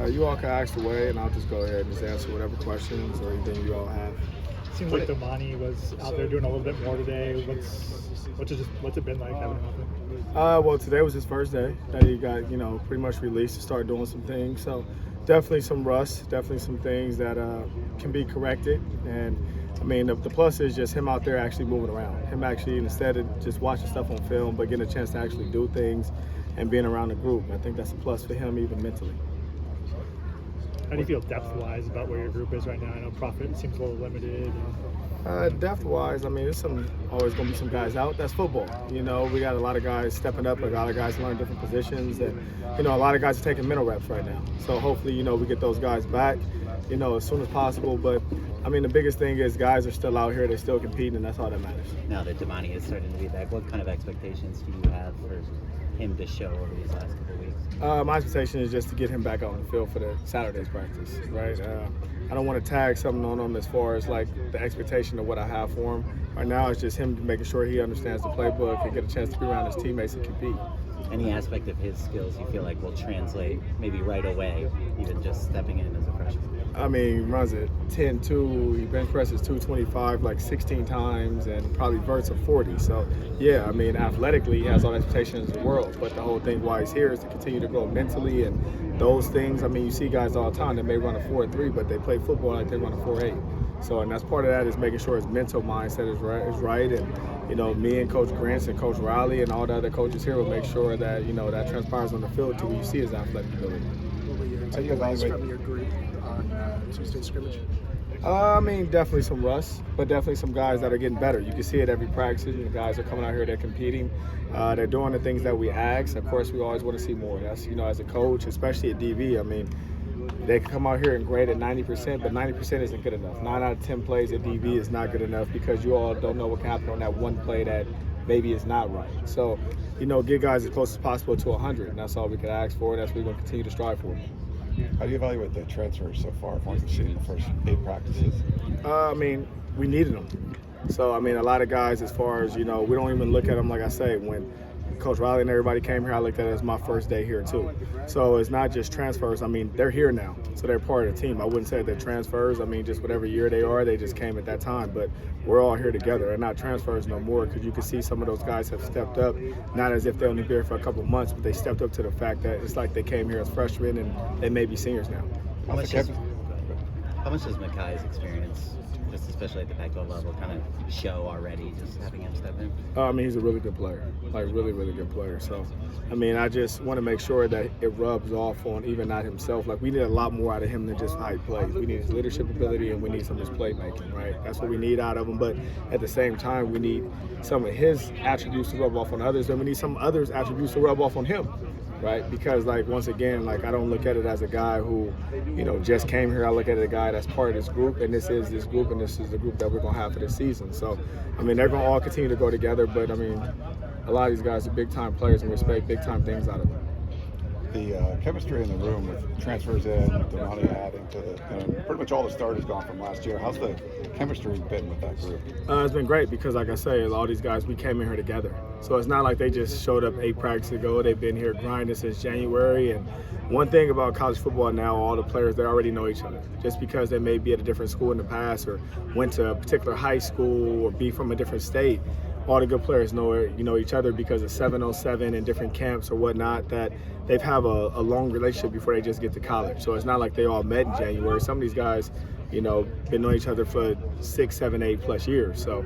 You all can ask away, and I'll just go ahead and just answer whatever questions or anything you all have. Seems like Domani was out there doing a little bit more today. What's it been like having him out there? Well, today was his first day that he got, pretty much released to start doing some things. So definitely some rust, definitely some things that can be corrected. And I mean, the plus is just him out there actually moving around. Him actually, instead of just watching stuff on film, but getting a chance to actually do things and being around the group. I think that's a plus for him even mentally. How do you feel depth-wise about where your group is right now? I know Prophet seems a little limited. Depth-wise, I mean, there's always going to be some guys out. That's football. We got a lot of guys stepping up, a lot of guys learning different positions, and, a lot of guys are taking mental reps right now. So hopefully, we get those guys back, as soon as possible. But, I mean, the biggest thing is guys are still out here, they're still competing, and that's all that matters. Now that Domani is starting to be back, what kind of expectations do you have for him to show over these last couple of weeks? My expectation is just to get him back on the field for the Saturday's practice, right? I don't want to tag something on him as far as like the expectation of what I have for him. Right now it's just him making sure he understands the playbook and get a chance to be around his teammates and compete. Any aspect of his skills you feel like will translate maybe right away, even just stepping in as a freshman? I mean, he runs it 10-2, he bench presses 225 like 16 times and probably verts a 40. So, yeah, I mean, athletically, he has all the expectations in the world. But the whole thing why he's here is to continue to grow mentally and those things. I mean, you see guys all the time that may run a 4.3, but they play football like they run a 4.8. So, and that's part of that is making sure his mental mindset is right. And, me and Coach Grants and Coach Riley and all the other coaches here will make sure that, that transpires on the field till you see his athletic ability. What were your takeaways from your group on Tuesday scrimmage? I mean, definitely some rust, but definitely some guys that are getting better. You can see it every practice. The guys are coming out here, they're competing. They're doing the things that we ask. Of course, we always want to see more. That's, as a coach, especially at DV, I mean, they can come out here and grade at 90%, but 90% isn't good enough. 9 out of 10 plays at DV is not good enough because you all don't know what can happen on that one play that maybe is not right. So, get guys as close as possible to 100, and that's all we can ask for, and that's what we're going to continue to strive for. How do you evaluate the transfers so far from what you've seen in the first 8 practices? I mean, we needed them. So, I mean, a lot of guys, as far as, we don't even look at them, like I say, when Coach Riley and everybody came here, I looked at it as my first day here too. So it's not just transfers. I mean, they're here now, so they're part of the team. I wouldn't say they're transfers. I mean, just whatever year they are, they just came at that time. But we're all here together. They're not transfers no more because you can see some of those guys have stepped up, not as if they only been here for a couple of months, but they stepped up to the fact that it's like they came here as freshmen and they may be seniors now. How much does Makai's experience, just especially at the Pac-12 level, kind of show already, just having him step in? I mean, he's a really good player, like really, really good player. So, I mean, I just want to make sure that it rubs off on even not himself. Like, we need a lot more out of him than just how he plays. We need his leadership ability and we need some of his playmaking, right? That's what we need out of him. But at the same time, we need some of his attributes to rub off on others, and we need some others' attributes to rub off on him. Right, because once again, I don't look at it as a guy who, just came here. I look at it as a guy that's part of this group, and this is this group, and this is the group that we're gonna have for this season. So, I mean, they're gonna all continue to go together. But I mean, a lot of these guys are big time players, and we expect big time things out of them. The chemistry in the room with transfers in, Domani adding to pretty much all the starters gone from last year. How's the chemistry been with that group? It's been great because, like I say, all these guys, we came in here together. So it's not like they just showed up 8 practices ago. They've been here grinding since January. And one thing about college football now, all the players, they already know each other. Just because they may be at a different school in the past or went to a particular high school or be from a different state, all the good players know each other because of 707 and different camps or whatnot, that they've have a long relationship before they just get to college. So it's not like they all met in January. Some of these guys, been knowing each other for 6, 7, 8 plus years. So,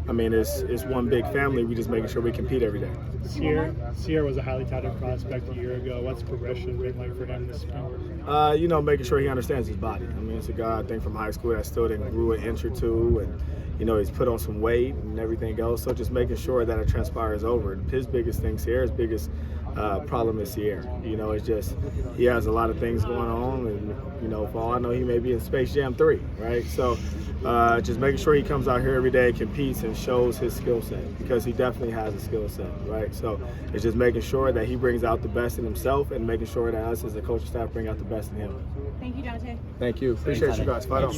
I mean, it's one big family. We just making sure we compete every day. Sierra was a highly touted prospect a year ago. What's progression been like for him this spring? Making sure he understands his body. I mean, it's a guy, I think, from high school that still didn't grew an inch or two, and he's put on some weight and everything else. So just making sure that it transpires over. His biggest thing, Sierra's biggest problem is Sierra. It's just he has a lot of things going on, and for all I know, he may be in Space Jam 3, right? So just making sure he comes out here every day, competes, and shows his skill set, because he definitely has a skill set, right? So it's just making sure that he brings out the best in himself and making sure that us as a coaching staff bring out the best in him. Thank you, Donte. Thank you. Appreciate you guys. Fight on.